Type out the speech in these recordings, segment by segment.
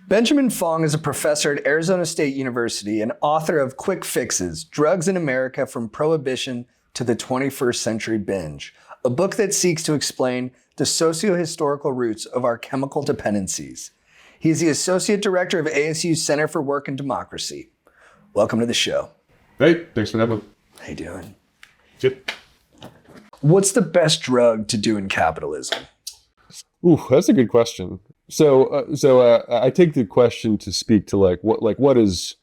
Benjamin Fong is a professor at Arizona State University and author of Quick Fixes, Drugs in America from Prohibition to the 21st Century Binge, a book that seeks to explain the socio-historical roots of our chemical dependencies. He is the Associate Director of ASU's Center for Work and Democracy. Welcome to the show. Hey, thanks for having me. How you doing? Good. What's the best drug to do in capitalism? Ooh, that's a good question. So I take the question to speak to what is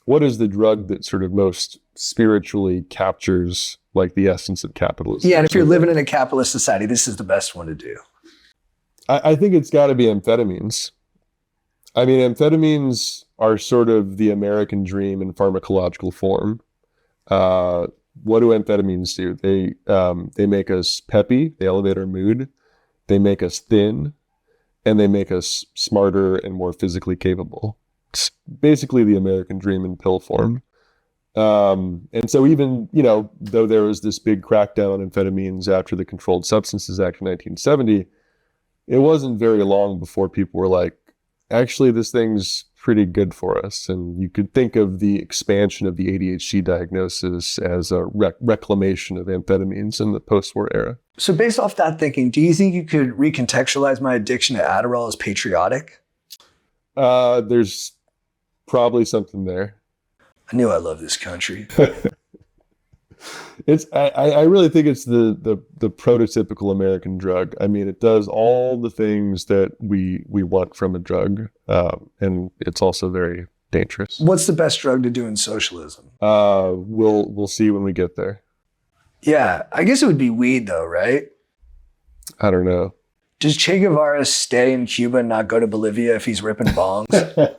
the drug that sort of most spiritually captures like the essence of capitalism? Yeah, and if you're living in a capitalist society, this is the best one to do. I think it's got to be amphetamines. I mean, amphetamines are sort of the American dream in pharmacological form. What do amphetamines do? They make us peppy. They elevate our mood. They make us thin. And they make us smarter and more physically capable. It's basically the American dream in pill form. And so even, though there was this big crackdown on amphetamines after the Controlled Substances Act in 1970, it wasn't very long before people were like, actually, this thing's pretty good for us. And you could think of the expansion of the ADHD diagnosis as a reclamation of amphetamines in the post-war era. So based off that thinking, do you think you could recontextualize my addiction to Adderall as patriotic? There's probably something there. I knew I loved this country. I really think it's the prototypical American drug. I mean, it does all the things that we want from a drug, and it's also very dangerous. What's the best drug to do in socialism? We'll see when we get there. Yeah, I guess it would be weed though, right? I don't know. Does Che Guevara stay in Cuba and not go to Bolivia if he's ripping bongs?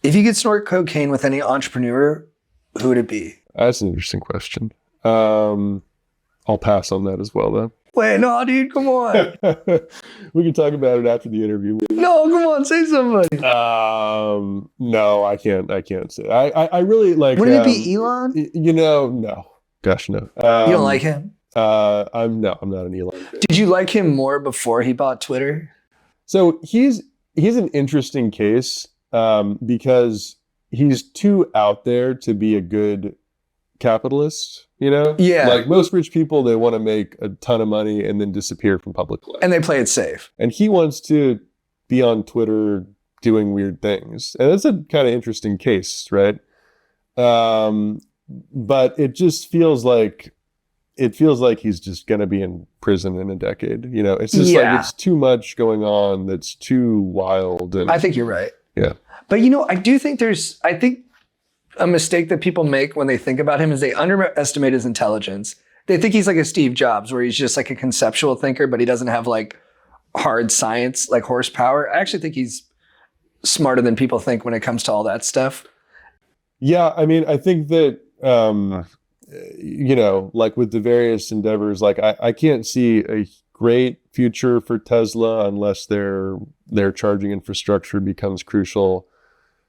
If you could snort cocaine with any entrepreneur, who would it be? That's an interesting question. I'll pass on that as well, though. Wait, no, dude, come on. We can talk about it after the interview. No, come on, say somebody. No, I can't say. I really like. Wouldn't it be Elon? No. Gosh, no. You don't like him? I'm not an Elon fan. Did you like him more before he bought Twitter? So he's an interesting case because he's too out there to be a good capitalist, Yeah. Like most rich people, they want to make a ton of money and then disappear from public life. And they play it safe. And he wants to be on Twitter doing weird things. And that's a kind of interesting case, right? But it just feels like he's just going to be in prison in a decade. It's just like it's too much going on that's too wild. And I think you're right. Yeah. But I do think I think a mistake that people make when they think about him is they underestimate his intelligence. They think he's like a Steve Jobs where he's just like a conceptual thinker, but he doesn't have like hard science, like horsepower. I actually think he's smarter than people think when it comes to all that stuff. Yeah. I mean, I think that, like with the various endeavors, like I can't see a great future for Tesla unless their charging infrastructure becomes crucial.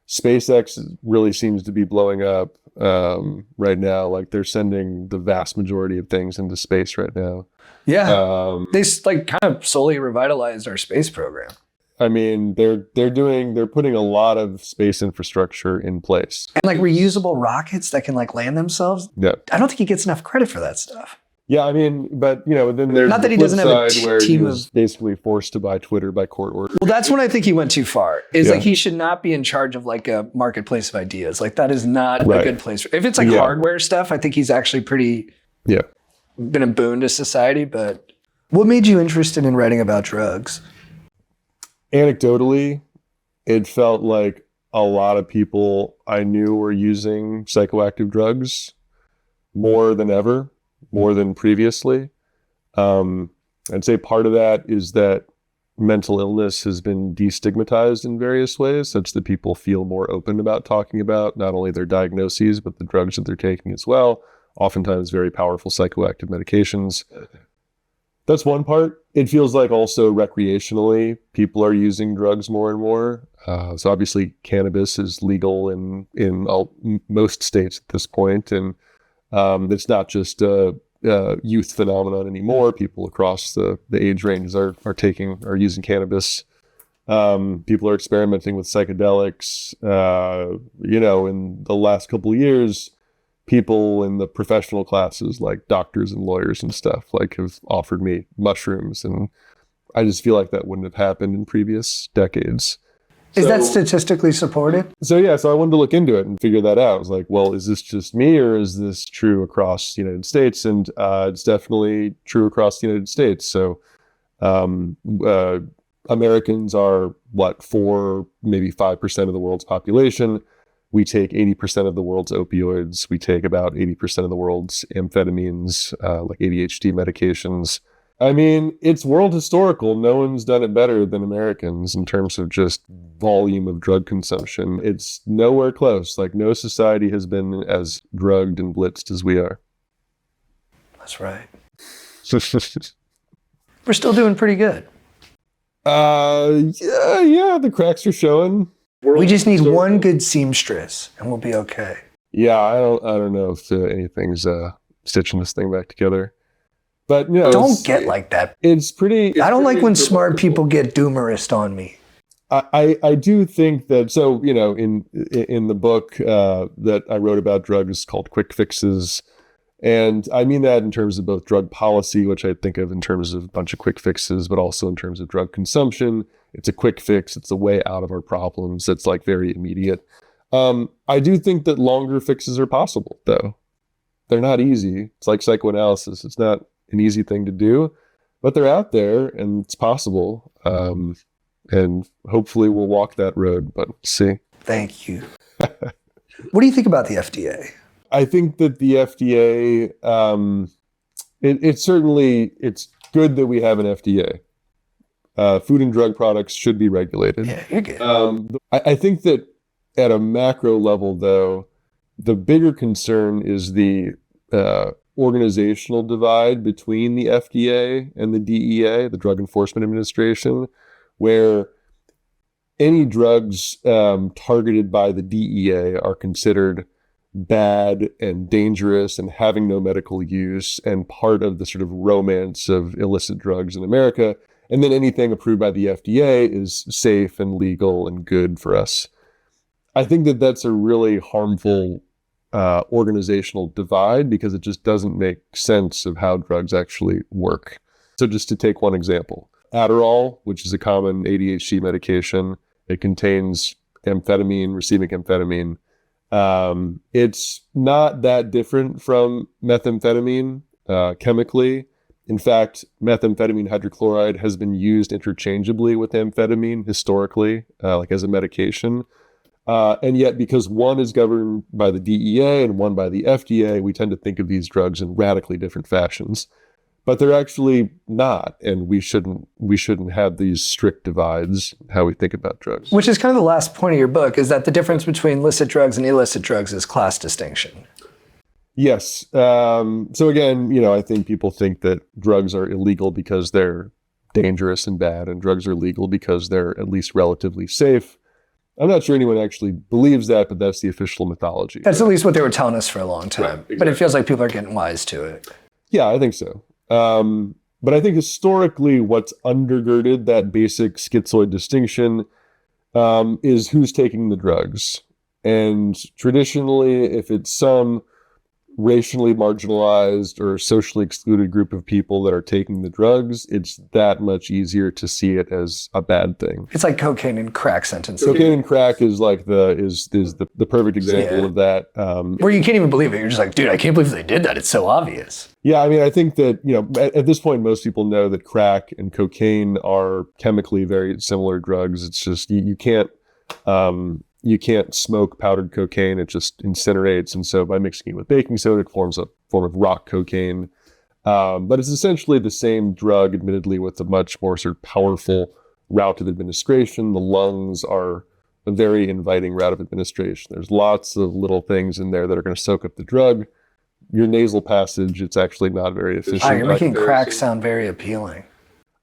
SpaceX really seems to be blowing up right now. Like they're sending the vast majority of things into space right now. Yeah, they like kind of solely revitalized our space program. I mean, they're putting a lot of space infrastructure in place. And like reusable rockets that can like land themselves. Yeah. I don't think he gets enough credit for that stuff. Yeah, I mean, but then there's not that the he doesn't have a side where he team was basically forced to buy Twitter by court order. Well, that's when I think he went too far. Like he should not be in charge of like a marketplace of ideas. Like that is not a good place. If it's like hardware stuff, I think he's actually pretty been a boon to society. But what made you interested in writing about drugs? Anecdotally, it felt like a lot of people I knew were using psychoactive drugs more than ever, more than previously. I'd say part of that is that mental illness has been destigmatized in various ways, such that people feel more open about talking about not only their diagnoses, but the drugs that they're taking as well, oftentimes very powerful psychoactive medications. That's one part. It feels like also recreationally, people are using drugs more and more. So obviously cannabis is legal in most states at this point. And it's not just a youth phenomenon anymore. People across the age ranges are using cannabis People are experimenting with psychedelics. In the last couple of years, people in the professional classes, like doctors and lawyers and stuff, like have offered me mushrooms. And I just feel like that wouldn't have happened in previous decades. Is that statistically supported? So I wanted to look into it and figure that out. I was like, well, is this just me or is this true across the United States? And it's definitely true across the United States. So Americans are 4, maybe 5% of the world's population. We take 80% of the world's opioids. We take about 80% of the world's amphetamines, like ADHD medications. I mean, it's world historical. No one's done it better than Americans in terms of just volume of drug consumption. It's nowhere close. Like, no society has been as drugged and blitzed as we are. That's right. We're still doing pretty good. Yeah, the cracks are showing. We just need one good seamstress and we'll be okay. Yeah, I don't know if anything's stitching this thing back together. But don't get like that. It's pretty. I don't like when smart people get doomerist on me. I do think that. So in the book that I wrote about drugs called Quick Fixes, and I mean that in terms of both drug policy, which I think of in terms of a bunch of quick fixes, but also in terms of drug consumption. It's a quick fix. It's a way out of our problems. It's like very immediate. I do think that longer fixes are possible, though. They're not easy. It's like psychoanalysis. It's not an easy thing to do, but they're out there and it's possible. And hopefully we'll walk that road, but we'll see. Thank you. What do you think about the FDA? I think that the FDA, it's good that we have an FDA. Food and drug products should be regulated. Yeah, you're good. I think that at a macro level, though, the bigger concern is the organizational divide between the FDA and the DEA, the Drug Enforcement Administration, where any drugs targeted by the DEA are considered bad and dangerous and having no medical use and part of the sort of romance of illicit drugs in America. And then anything approved by the FDA is safe and legal and good for us. I think that that's a really harmful organizational divide because it just doesn't make sense of how drugs actually work. So just to take one example, Adderall, which is a common ADHD medication, it contains amphetamine, racemic amphetamine. It's not that different from methamphetamine chemically. In fact, methamphetamine hydrochloride has been used interchangeably with amphetamine historically, like as a medication. And yet, because one is governed by the DEA and one by the FDA, we tend to think of these drugs in radically different fashions. But they're actually not, and we shouldn't have these strict divides how we think about drugs. Which is kind of the last point of your book, is that the difference between licit drugs and illicit drugs is class distinction. Yes. So again, I think people think that drugs are illegal because they're dangerous and bad, and drugs are legal because they're at least relatively safe. I'm not sure anyone actually believes that, but that's the official mythology. That's right? At least what they were telling us for a long time. Right, exactly. But it feels like people are getting wise to it. Yeah, I think so. But I think historically what's undergirded that basic schizoid distinction is who's taking the drugs. And traditionally, if it's some racially marginalized or socially excluded group of people that are taking the drugs, it's that much easier to see it as a bad thing. It's like cocaine and crack sentencing. Cocaine and crack is like the perfect example of that. Where you can't even believe it. You're just like, dude, I can't believe they did that. It's so obvious. Yeah, I mean, I think that, at this point, most people know that crack and cocaine are chemically very similar drugs. It's just, you can't smoke powdered cocaine. It just incinerates. And so by mixing it with baking soda, it forms a form of rock cocaine. But it's essentially the same drug, admittedly, with a much more sort of powerful route of administration. The lungs are a very inviting route of administration. There's lots of little things in there that are going to soak up the drug. Your nasal passage, it's actually not very efficient. You're making crack sound very appealing.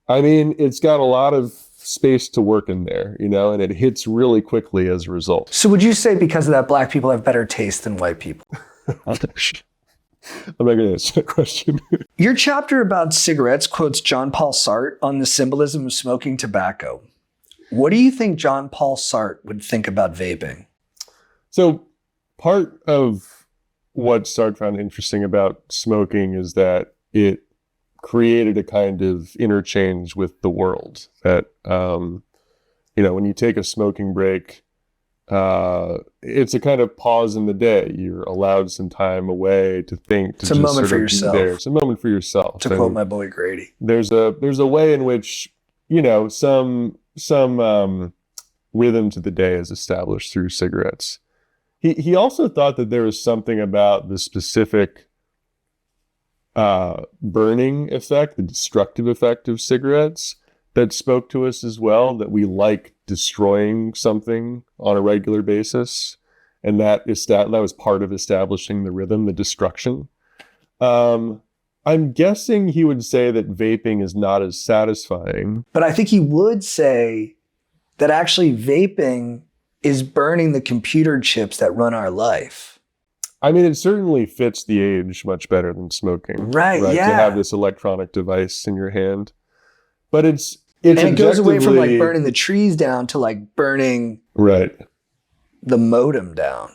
I mean, it's got a lot of space to work in there, and it hits really quickly as a result. So would you say because of that, black people have better taste than white people? I'm not going to answer that question. Your chapter about cigarettes quotes John Paul Sartre on the symbolism of smoking tobacco. What do you think John Paul Sartre would think about vaping? So part of what Sartre found interesting about smoking is that it created a kind of interchange with the world that, when you take a smoking break, it's a kind of pause in the day. You're allowed some time away to think. It's a moment for yourself. It's a moment for yourself. To quote my boy Grady. There's a way in which, some rhythm to the day is established through cigarettes. He also thought that there was something about the specific burning effect, the destructive effect of cigarettes that spoke to us as well, that we like destroying something on a regular basis. And that was part of establishing the rhythm, the destruction. I'm guessing he would say that vaping is not as satisfying. But I think he would say that actually vaping is burning the computer chips that run our life. I mean, it certainly fits the age much better than smoking. Right, yeah. To have this electronic device in your hand. But it's and it goes away from like burning the trees down to like burning the modem down.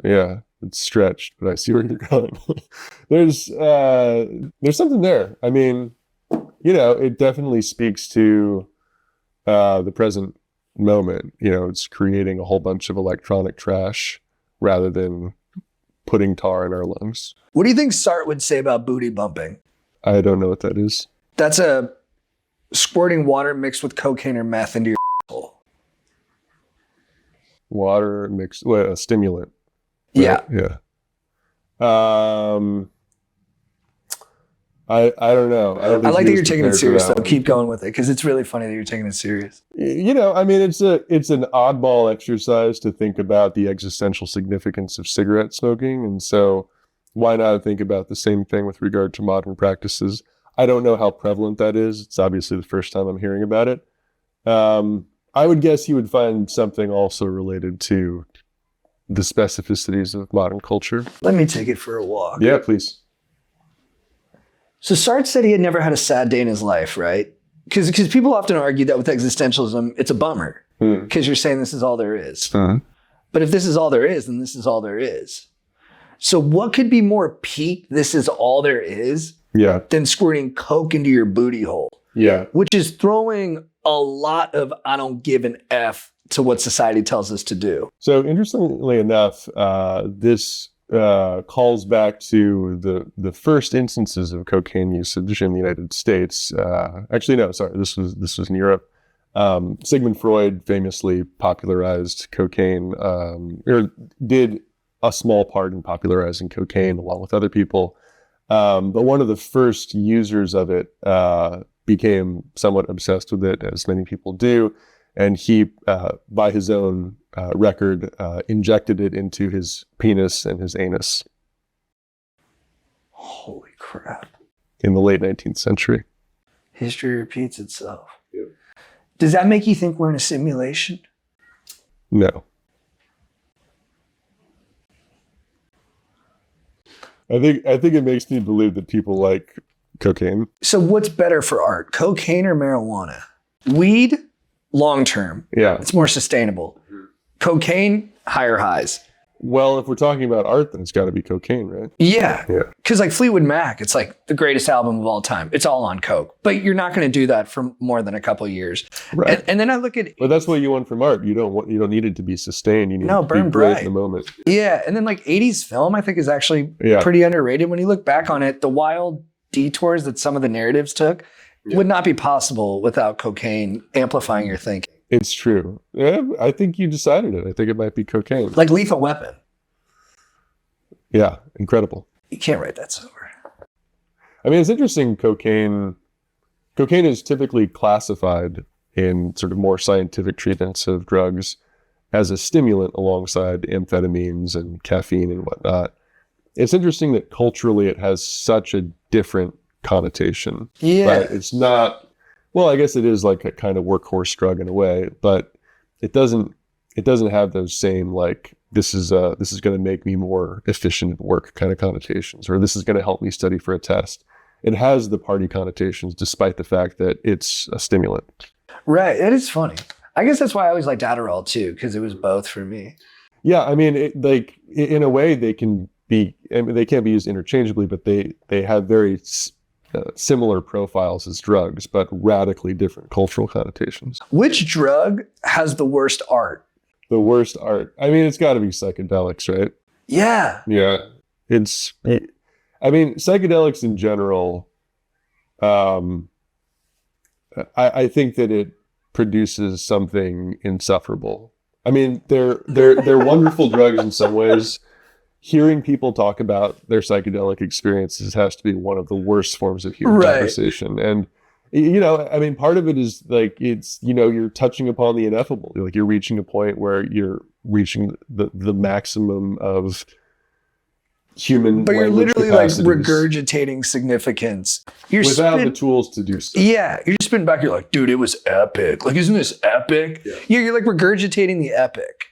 Yeah, it's stretched, but I see where you're going. There's something there. I mean, it definitely speaks to the present moment. It's creating a whole bunch of electronic trash rather than putting tar in our lungs. What do you think Sartre would say about booty bumping? I don't know what that is. That's a squirting water mixed with cocaine or meth into your asshole. Water mixed, a stimulant. Right? Yeah. I don't know. I like that you're taking it serious, though. Keep going with it, because it's really funny that you're taking it serious. I mean, it's an oddball exercise to think about the existential significance of cigarette smoking, and so why not think about the same thing with regard to modern practices? I don't know how prevalent that is. It's obviously the first time I'm hearing about it. I would guess he would find something also related to the specificities of modern culture. Let me take it for a walk. Yeah, please. So Sartre said he had never had a sad day in his life, right? Because people often argue that with existentialism, it's a bummer. Because you're saying this is all there is. But if this is all there is, then this is all there is. So what could be more peak, this is all there is, than squirting coke into your booty hole? Yeah. Which is throwing a lot of I don't give an F to what society tells us to do. So interestingly enough, this calls back to the first instances of cocaine usage in the United States. Actually, no, sorry, this was in Europe. Sigmund Freud famously popularized cocaine, or did a small part in popularizing cocaine along with other people. But one of the first users of it became somewhat obsessed with it, as many people do. And he, by his own record, injected it into his penis and his anus. Holy crap. In the late 19th century. History repeats itself. Yep. Does that make you think we're in a simulation? No. I think it makes me believe that people like cocaine. So what's better for art, cocaine or marijuana? Weed, long term. Yeah. It's more sustainable. Cocaine, higher highs. Well, if we're talking about art, then it's got to be cocaine, right? Yeah. Because like Fleetwood Mac, it's like the greatest album of all time. It's all on coke. But you're not going to do that for more than a couple of years. Right. And then I look at... But that's what you want from art. You don't need it to be sustained. You need it to burn be great bright in the moment. Yeah. And then like 80s film, I think is actually pretty underrated. When you look back on it, the wild detours that some of the narratives took would not be possible without cocaine amplifying your thinking. It's true. Yeah, I think you decided it. I think it might be cocaine. Like Lethal Weapon. Yeah, incredible. You can't write that sober. I mean, it's interesting. Cocaine is typically classified in sort of more scientific treatments of drugs as a stimulant alongside amphetamines and caffeine and whatnot. It's interesting that culturally it has such a different connotation. Yeah. But it's not, well, I guess it is like a kind of workhorse drug in a way, but it doesn't have those same like, this is going to make me more efficient at work kind of connotations, or this is going to help me study for a test. It has the party connotations despite the fact that it's a stimulant. Right. That is funny. I guess that's why I always liked Adderall too, because it was both for me. Yeah, I mean, in a way, they can be. I mean, they can't be used interchangeably, but they have very similar profiles as drugs, but radically different cultural connotations. Which drug has the worst art? The worst art. I mean, it's got to be psychedelics, right? Yeah. Yeah. I mean, psychedelics in general, I think that it produces something insufferable. I mean, they're wonderful drugs in some ways. Hearing people talk about their psychedelic experiences has to be one of the worst forms of human conversation. And, you know, I mean, part of it is like, it's, you know, you're touching upon the ineffable. Like you're reaching a point where you're reaching the maximum of human. But you're literally capacities. Like regurgitating significance. You're without the tools to do so. Yeah. You're just spitting back. You're like, dude, it was epic. Like, isn't this epic? Yeah. You're like regurgitating the epic.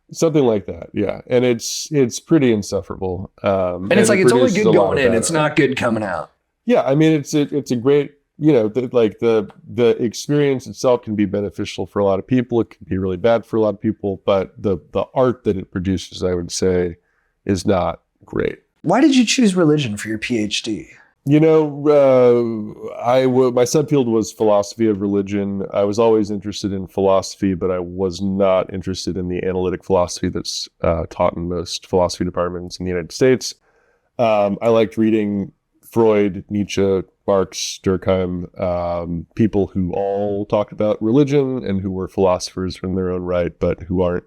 Something like that, yeah, and it's pretty insufferable. And it's like it's only good going in; it's not good coming out. Yeah, I mean, it's a great, you know, the experience itself can be beneficial for a lot of people. It can be really bad for a lot of people, but the art that it produces, I would say, is not great. Why did you choose religion for your PhD? You know, my subfield was philosophy of religion. I was always interested in philosophy, but I was not interested in the analytic philosophy that's taught in most philosophy departments in the United States. I liked reading Freud, Nietzsche, Marx, Durkheim, people who all talked about religion and who were philosophers in their own right, but who aren't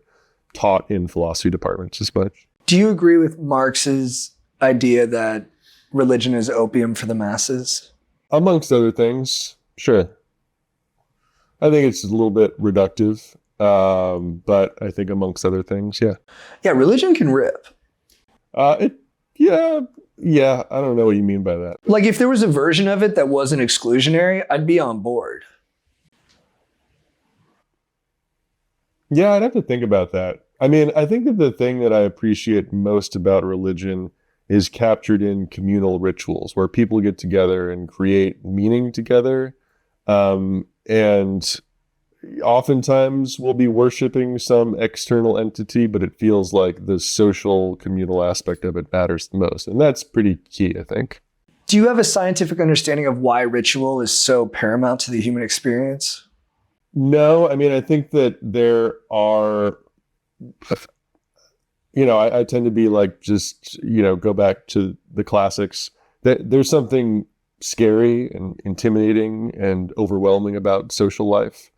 taught in philosophy departments as much. Do you agree with Marx's idea that religion is opium for the masses? Amongst other things, sure. I think it's a little bit reductive, but I think amongst other things, yeah. Yeah, religion can rip. Yeah, I don't know what you mean by that. Like if there was a version of it that wasn't exclusionary, I'd be on board. Yeah, I'd have to think about that. I mean, I think that the thing that I appreciate most about religion is captured in communal rituals where people get together and create meaning together. And oftentimes we'll be worshiping some external entity, but it feels like the social communal aspect of it matters the most. And that's pretty key, I think. Do you have a scientific understanding of why ritual is so paramount to the human experience? No, I mean, I think that there are... You know, I tend to be like, just, you know, go back to the classics. There's something scary and intimidating and overwhelming about social life.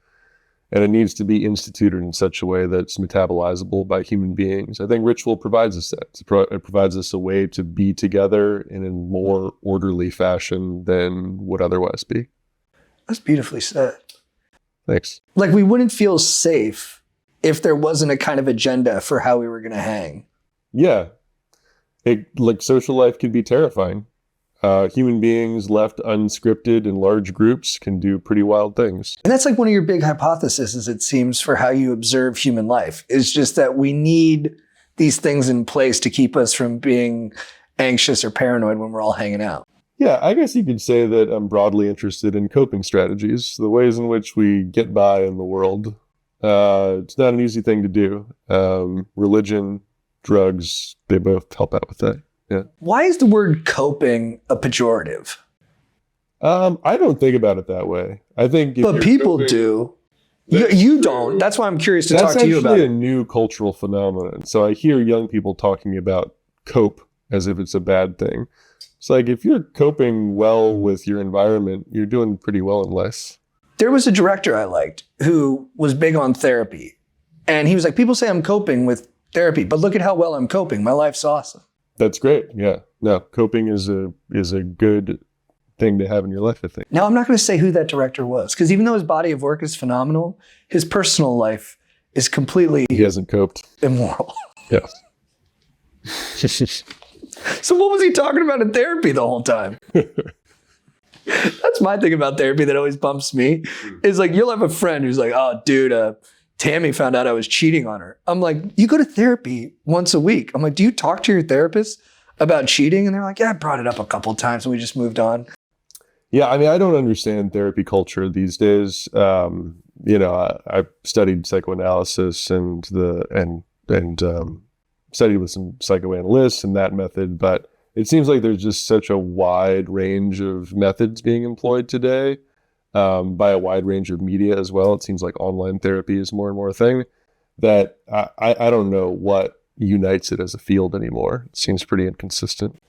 And it needs to be instituted in such a way that's metabolizable by human beings. I think ritual provides us that. It provides us a way to be together in a more orderly fashion than would otherwise be. That's beautifully said. Thanks. Like we wouldn't feel safe if there wasn't a kind of agenda for how we were going to hang. Yeah. Like social life can be terrifying. Human beings left unscripted in large groups can do pretty wild things. And that's like one of your big hypotheses, it seems, for how you observe human life. It's just that we need these things in place to keep us from being anxious or paranoid when we're all hanging out. Yeah, I guess you could say that I'm broadly interested in coping strategies, the ways in which we get by in the world. It's not an easy thing to do. Religion, drugs, they both help out with that. Yeah. Why is the word coping a pejorative? I don't think about it that way. I think, but people do. You don't. That's why I'm curious to talk to you about it. That's actually a new cultural phenomenon. So I hear young people talking about cope as if it's a bad thing. It's like, if you're coping well with your environment, you're doing pretty well in life. There was a director I liked who was big on therapy. And he was like, people say I'm coping with therapy, but look at how well I'm coping. My life's awesome. That's great. Yeah. No, coping is a good thing to have in your life, I think. Now, I'm not going to say who that director was, because even though his body of work is phenomenal, his personal life is completely... He hasn't coped. Immoral. Yeah. So what was he talking about in therapy the whole time? That's my thing about therapy that always bumps me. Is like, you'll have a friend who's like, oh, dude, Tammy found out I was cheating on her. I'm like, you go to therapy once a week. I'm like, do you talk to your therapist about cheating? And they're like, yeah, I brought it up a couple of times and we just moved on. Yeah, I mean, I don't understand therapy culture these days. I studied psychoanalysis and studied with some psychoanalysts and that method, but it seems like there's just such a wide range of methods being employed today, by a wide range of media as well. It seems like online therapy is more and more a thing that I don't know what unites it as a field anymore. It seems pretty inconsistent.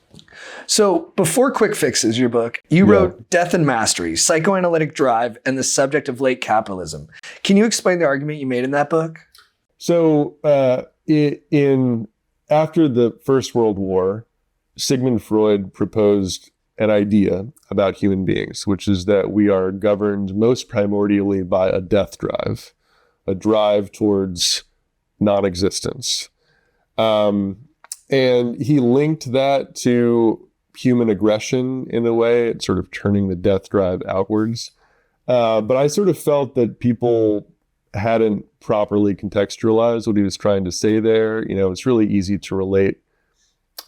So before Quick Fixes, your book, you wrote Death and Mastery, Psychoanalytic Drive, and the Subject of Late Capitalism. Can you explain the argument you made in that book? So after the First World War, Sigmund Freud proposed an idea about human beings, which is that we are governed most primordially by a death drive, a drive towards non-existence. And he linked that to human aggression in a way, it's sort of turning the death drive outwards. But I sort of felt that people hadn't properly contextualized what he was trying to say there. You know, it's really easy to relate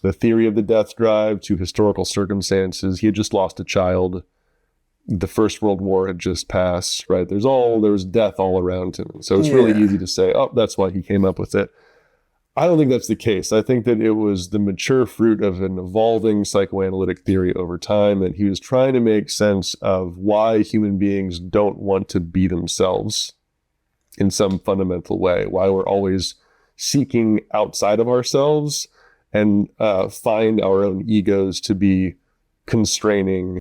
the theory of the death drive to historical circumstances. He had just lost a child. The First World War had just passed, right? There was death all around him. So it's really easy to say, oh, that's why he came up with it. I don't think that's the case. I think that it was the mature fruit of an evolving psychoanalytic theory over time, that he was trying to make sense of why human beings don't want to be themselves in some fundamental way, why we're always seeking outside of ourselves and find our own egos to be constraining,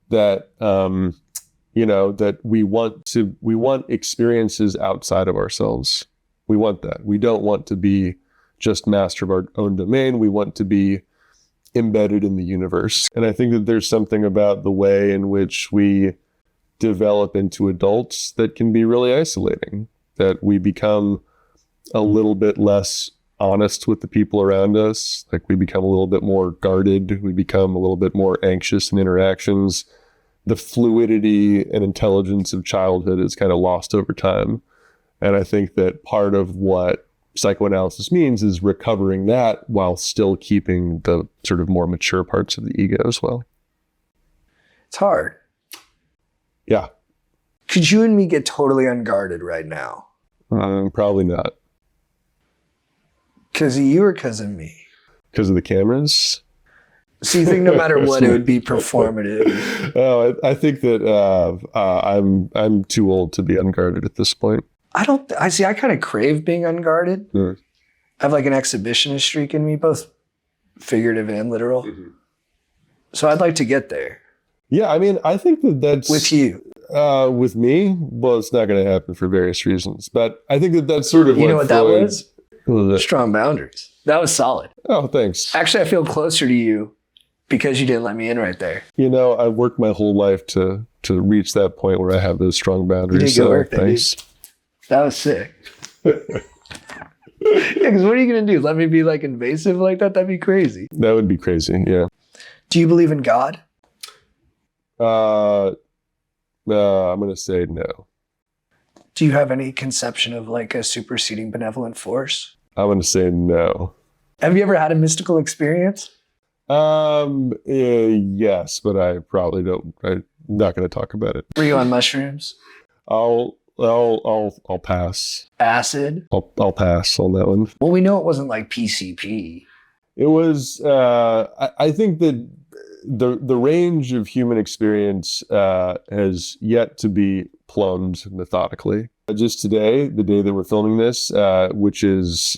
that that we want experiences outside of ourselves. We want that. We don't want to be just master of our own domain. We want to be embedded in the universe. And I think that there's something about the way in which we develop into adults that can be really isolating, that we become a little bit less honest with the people around us. Like we become a little bit more guarded. We become a little bit more anxious in interactions. The fluidity and intelligence of childhood is kind of lost over time. And I think that part of what psychoanalysis means is recovering that while still keeping the sort of more mature parts of the ego as well. It's hard. Yeah. Could you and me get totally unguarded right now? Probably not. Because of you or because of me? Because of the cameras? So you think no matter what, it would be performative? Oh, I think that I'm too old to be unguarded at this point. I kind of crave being unguarded. I have like an exhibitionist streak in me, both figurative and literal. Mm-hmm. So I'd like to get there. Yeah, I mean, I think that's... With you. With me? Well, it's not going to happen for various reasons. But I think that's sort of You know what that was? What was it? Strong boundaries. That was solid. Oh, thanks. Actually, I feel closer to you because you didn't let me in right there. You know, I've worked my whole life to reach that point where I have those strong boundaries. You did good work, thanks. That was sick. Yeah, because what are you going to do? Let me be like invasive like that? That'd be crazy. That would be crazy, yeah. Do you believe in God? I'm going to say no. Do you have any conception of like a superseding benevolent force? I'm going to say no. Have you ever had a mystical experience? Yes, but I probably don't. I'm not going to talk about it. Were you on mushrooms? I'll pass. Acid? I'll pass on that one. Well, we know it wasn't like PCP. It was. I think that the range of human experience has yet to be plumbed methodically. Just today, the day that we're filming this, which is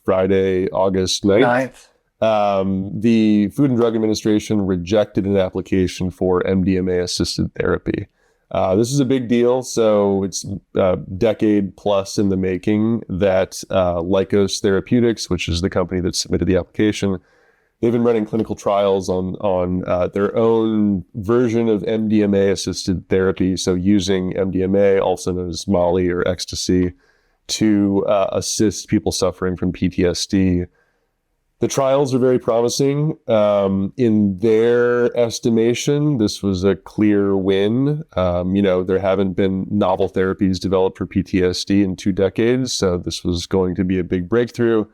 Friday, August 9th. The Food and Drug Administration rejected an application for MDMA-assisted therapy. This is a big deal. So it's a decade plus in the making that Lykos Therapeutics, which is the company that submitted the application, they've been running clinical trials on their own version of MDMA-assisted therapy. So using MDMA, also known as Molly or ecstasy, to assist people suffering from PTSD. The trials are very promising. In their estimation, this was a clear win. There haven't been novel therapies developed for PTSD in 2 decades, so this was going to be a big breakthrough.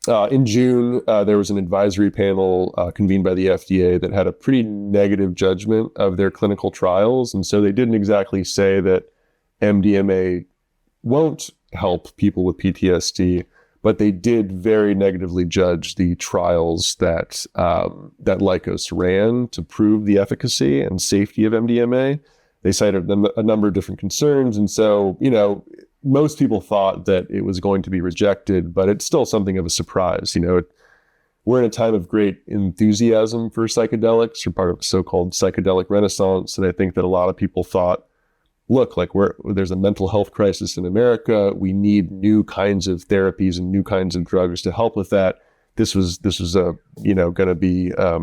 In June, there was an advisory panel convened by the FDA that had a pretty negative judgment of their clinical trials. And so they didn't exactly say that MDMA won't help people with PTSD, but they did very negatively judge the trials that Lykos ran to prove the efficacy and safety of MDMA. They cited a number of different concerns. And so, most people thought that it was going to be rejected, but it's still something of a surprise. We're in a time of great enthusiasm for psychedelics. We're part of a so-called psychedelic renaissance. And I think that a lot of people thought, look, like there's a mental health crisis in America. We need new kinds of therapies and new kinds of drugs to help with that. This was going to be a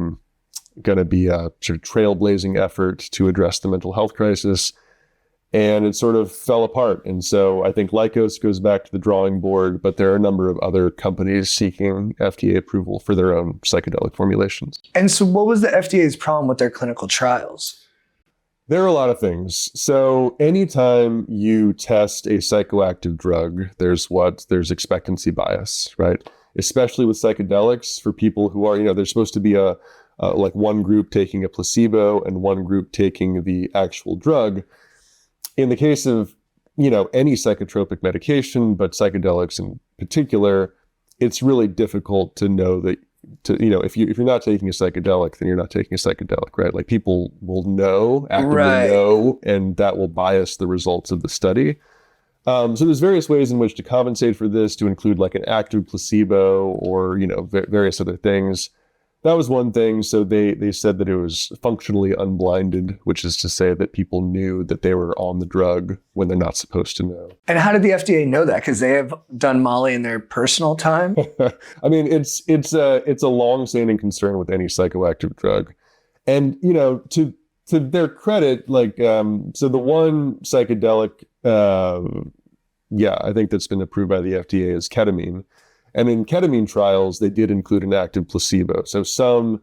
sort of trailblazing effort to address the mental health crisis. And it sort of fell apart. And so I think Lykos goes back to the drawing board, but there are a number of other companies seeking FDA approval for their own psychedelic formulations. And so what was the FDA's problem with their clinical trials? There are a lot of things. So anytime you test a psychoactive drug, there's expectancy bias, right? Especially with psychedelics for people who are, there's supposed to be like one group taking a placebo and one group taking the actual drug. In the case of, any psychotropic medication, but psychedelics in particular, it's really difficult to know that, if you're not taking a psychedelic, then you're not taking a psychedelic, right? Like people will actively know, and that will bias the results of the study. So there's various ways in which to compensate for this, to include like an active placebo or, various other things. That was one thing. So they said that it was functionally unblinded, which is to say that people knew that they were on the drug when they're not supposed to know. And how did the FDA know that? Because they have done Molly in their personal time? I mean, it's a long-standing concern with any psychoactive drug. And, to their credit, like, so the one psychedelic, I think that's been approved by the FDA is ketamine. And in ketamine trials, they did include an active placebo. So some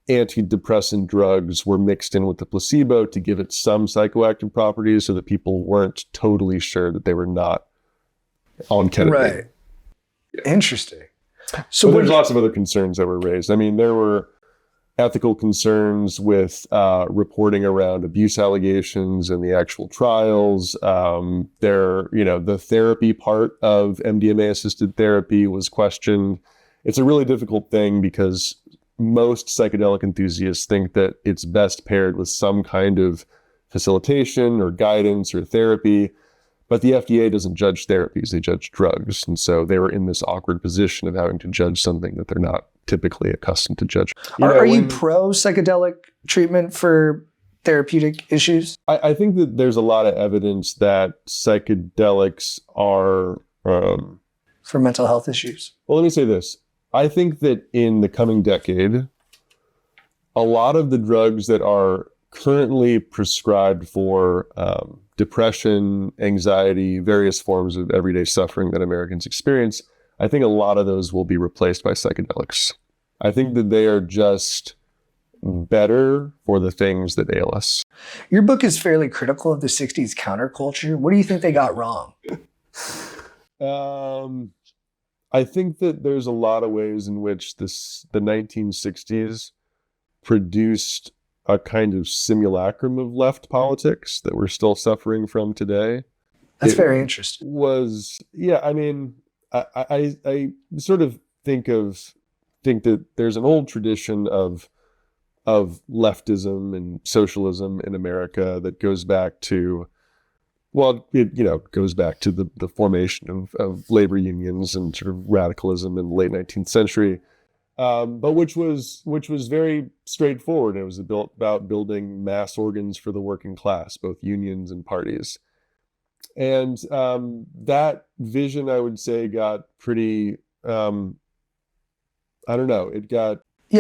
antidepressant drugs were mixed in with the placebo to give it some psychoactive properties so that people weren't totally sure that they were not on ketamine. Right. Yeah. Interesting. So there's lots of other concerns that were raised. I mean, there were ethical concerns with reporting around abuse allegations in the actual trials. The therapy part of MDMA-assisted therapy was questioned. It's a really difficult thing because most psychedelic enthusiasts think that it's best paired with some kind of facilitation or guidance or therapy. But the FDA doesn't judge therapies, they judge drugs. And so they were in this awkward position of having to judge something that they're not typically accustomed to judge. Are you pro-psychedelic treatment for therapeutic issues? I think that there's a lot of evidence that psychedelics are... for mental health issues? Well, let me say this. I think that in the coming decade, a lot of the drugs that are currently prescribed for depression, anxiety, various forms of everyday suffering that Americans experience, I think a lot of those will be replaced by psychedelics. I think that they are just better for the things that ail us. Your book is fairly critical of the 60s counterculture. What do you think they got wrong? I think that there's a lot of ways in which the 1960s produced a kind of simulacrum of left politics that we're still suffering from today. That's very interesting. I mean, I sort of think that there's an old tradition of leftism and socialism in America that goes back to, goes back to the formation of labor unions and sort of radicalism in the late 19th century. But which was very straightforward. It was about building mass organs for the working class, both unions and parties. And that vision, I would say, got pretty, it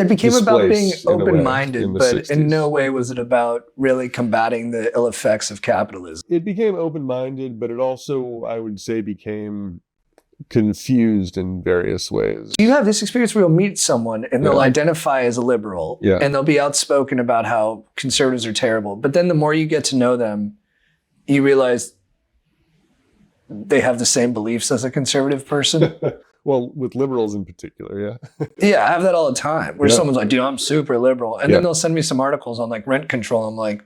became about being open-minded, but 60s. In no way was it about really combating the ill effects of capitalism. It became open-minded, but it also, I would say, became confused in various ways. You have this experience where you'll meet someone and they'll identify as a liberal and they'll be outspoken about how conservatives are terrible. But then the more you get to know them, you realize they have the same beliefs as a conservative person. Well, with liberals in particular, yeah. Yeah, I have that all the time where Yeah. someone's like, dude, I'm super liberal. And Yeah. then they'll send me some articles on like rent control. I'm like,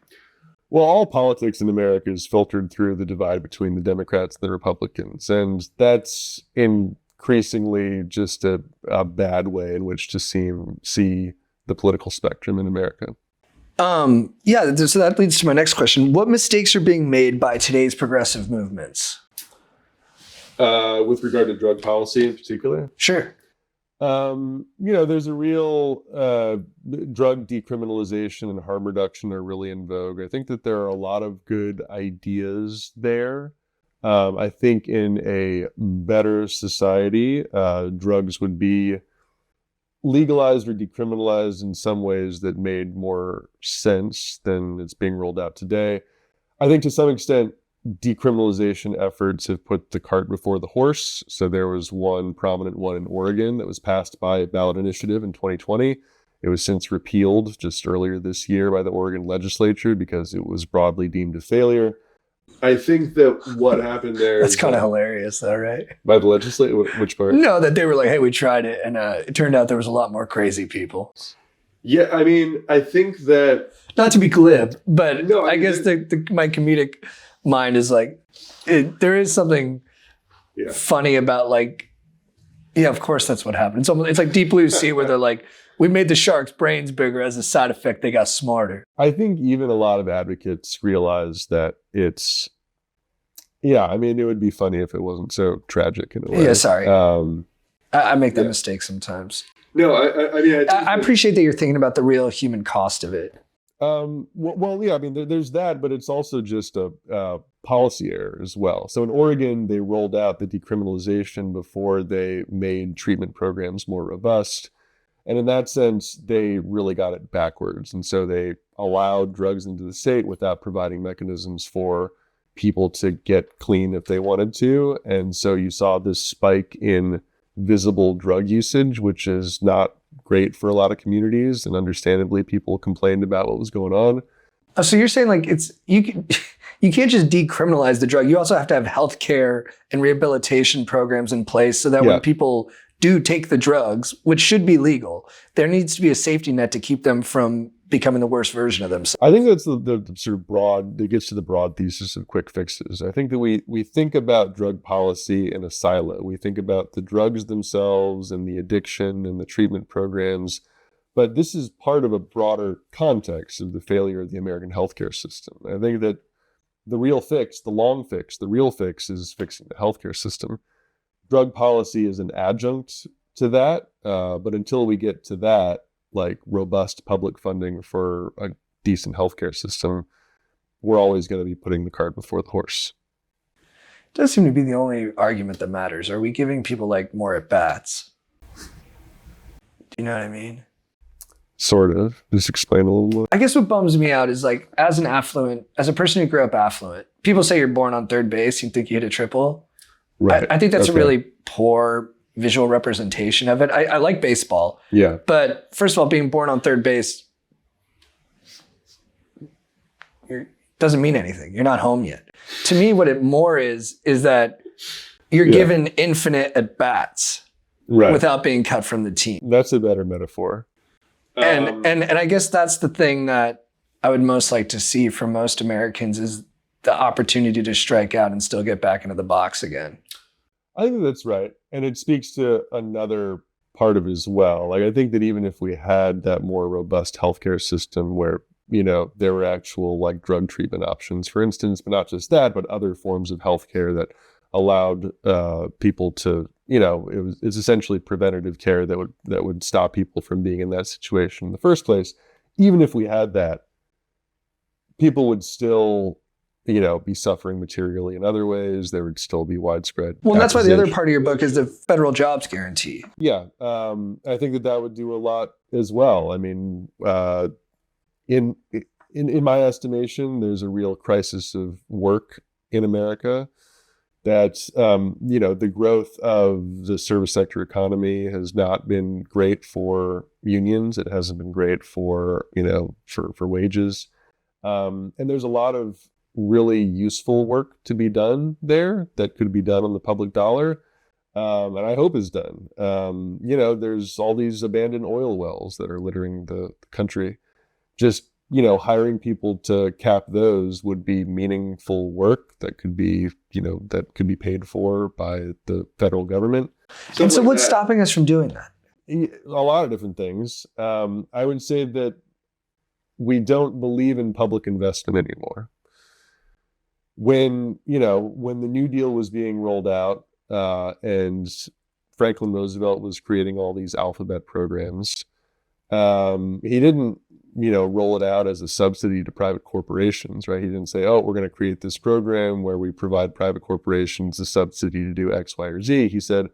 Well, all politics in America is filtered through the divide between the Democrats and the Republicans. And that's increasingly just a bad way in which to see the political spectrum in America. yeah, so that leads to my next question. What mistakes are being made by today's progressive movements? With regard to drug policy in particular? Sure. There's a real drug decriminalization and harm reduction are really in vogue. I think that there are a lot of good ideas there. I think in a better society, drugs would be legalized or decriminalized in some ways that made more sense than it's being rolled out today. I think to some extent, decriminalization efforts have put the cart before the horse. So there was one prominent one in Oregon that was passed by a ballot initiative in 2020. It was since repealed just earlier this year by the Oregon legislature because it was broadly deemed a failure. I think that what happened there... That's kind of hilarious though, right? By the legislature? Which part? No, that they were like, hey, we tried it. And it turned out there was a lot more crazy people. Yeah, I mean, I think that... Not to be glib, but No, I guess my comedic mind is like, there is something funny about like, yeah, of course that's what happened. It's like Deep Blue Sea where they're like, we made the shark's brains bigger. As a side effect, they got smarter. I think even a lot of advocates realize that it's, I mean, it would be funny if it wasn't so tragic in a way. Yeah, sorry. I make that mistake sometimes. No, I mean, I appreciate that you're thinking about the real human cost of it. Well, yeah, I mean, there's that, but it's also just a policy error as well. So in Oregon, they rolled out the decriminalization before they made treatment programs more robust. And in that sense, they really got it backwards. And so they allowed drugs into the state without providing mechanisms for people to get clean if they wanted to. And so you saw this spike in visible drug usage, which is not great for a lot of communities. And understandably, people complained about what was going on. Oh, so you're saying like you can't just decriminalize the drug. You also have to have healthcare and rehabilitation programs in place so that when people do take the drugs, which should be legal, there needs to be a safety net to keep them from becoming the worst version of themselves. I think that's the sort of broad, it gets to the broad thesis of quick fixes. I think that we think about drug policy in a silo. We think about the drugs themselves and the addiction and the treatment programs, but this is part of a broader context of the failure of the American healthcare system. I think that the real fix, the long fix, the real fix is fixing the healthcare system. Drug policy is an adjunct to that, but until we get to that, like robust public funding for a decent healthcare system, we're always going to be putting the cart before the horse. It does seem to be the only argument that matters. Are we giving people like more at bats? Do you know what I mean? Sort of. Just explain a little more. I guess what bums me out is like, as a person who grew up affluent, people say you're born on third base, you think you hit a triple. Right. I think that's a really poor visual representation of it. I like baseball. Yeah. But first of all, being born on third base doesn't mean anything. You're not home yet. To me, what it more is that you're given infinite at bats without being cut from the team. That's a better metaphor. And I guess that's the thing that I would most like to see from most Americans is the opportunity to strike out and still get back into the box again. I think that's right. And it speaks to another part of it as well. Like, I think that even if we had that more robust healthcare system where, there were actual like drug treatment options, for instance, but not just that, but other forms of healthcare that allowed people to, it's essentially preventative care that would stop people from being in that situation in the first place. Even if we had that, people would still be suffering materially in other ways. There would still be widespread. Well, that's why the other part of your book is the federal jobs guarantee. Yeah. I think that would do a lot as well. I mean, in my estimation, there's a real crisis of work in America that, the growth of the service sector economy has not been great for unions. It hasn't been great for, for wages. And there's a lot of really useful work to be done there that could be done on the public dollar. and I hope is done. There's all these abandoned oil wells that are littering the country. Just, hiring people to cap those would be meaningful work that could be, paid for by the federal government. And so what's stopping us from doing that? A lot of different things. I would say that we don't believe in public investment anymore. When the New Deal was being rolled out, and Franklin Roosevelt was creating all these alphabet programs, he didn't, roll it out as a subsidy to private corporations, right? He didn't say, oh, we're going to create this program where we provide private corporations a subsidy to do X, Y, or Z. He said,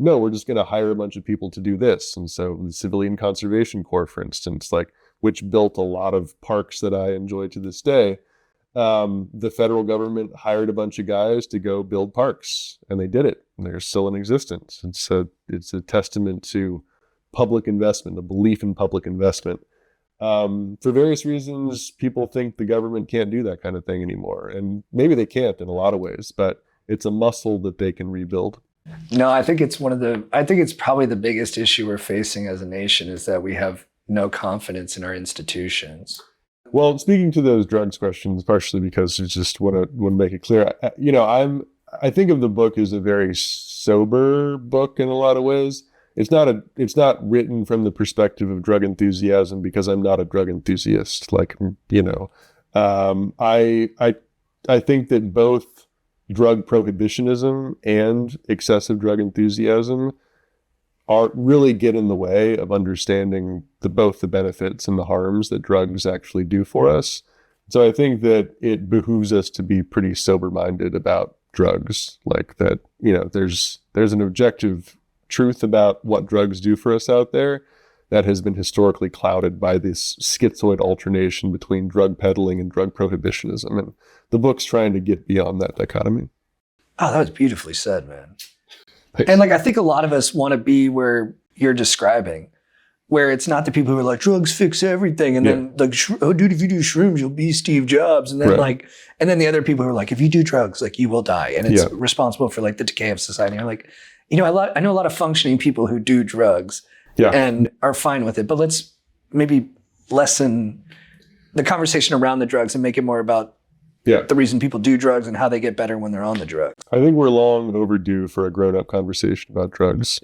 no, we're just going to hire a bunch of people to do this. And so the Civilian Conservation Corps, for instance, which built a lot of parks that I enjoy to this day, the federal government hired a bunch of guys to go build parks, and they did it. And they're still in existence. And so it's a testament to public investment, a belief in public investment. For various reasons, people think the government can't do that kind of thing anymore. And maybe they can't in a lot of ways, but it's a muscle that they can rebuild. No, I think it's probably the biggest issue we're facing as a nation is that we have no confidence in our institutions. Well, speaking to those drugs questions, partially because I just want to make it clear, I think of the book as a very sober book in a lot of ways. It's not written from the perspective of drug enthusiasm because I'm not a drug enthusiast. I think that both drug prohibitionism and excessive drug enthusiasm really get in the way of understanding both the benefits and the harms that drugs actually do for us. So I think that it behooves us to be pretty sober-minded about drugs, there's an objective truth about what drugs do for us out there that has been historically clouded by this schizoid alternation between drug peddling and drug prohibitionism. And the book's trying to get beyond that dichotomy. Oh, that was beautifully said, man. Thanks. And I think a lot of us want to be where you're describing, where it's not the people who are like, drugs fix everything. And then oh dude, if you do shrooms, you'll be Steve Jobs. And then and then the other people who are like, if you do drugs, you will die. And it's responsible for the decay of society. And I know a lot of functioning people who do drugs and are fine with it, but let's maybe lessen the conversation around the drugs and make it more about the reason people do drugs and how they get better when they're on the drugs. I think we're long overdue for a grown-up conversation about drugs.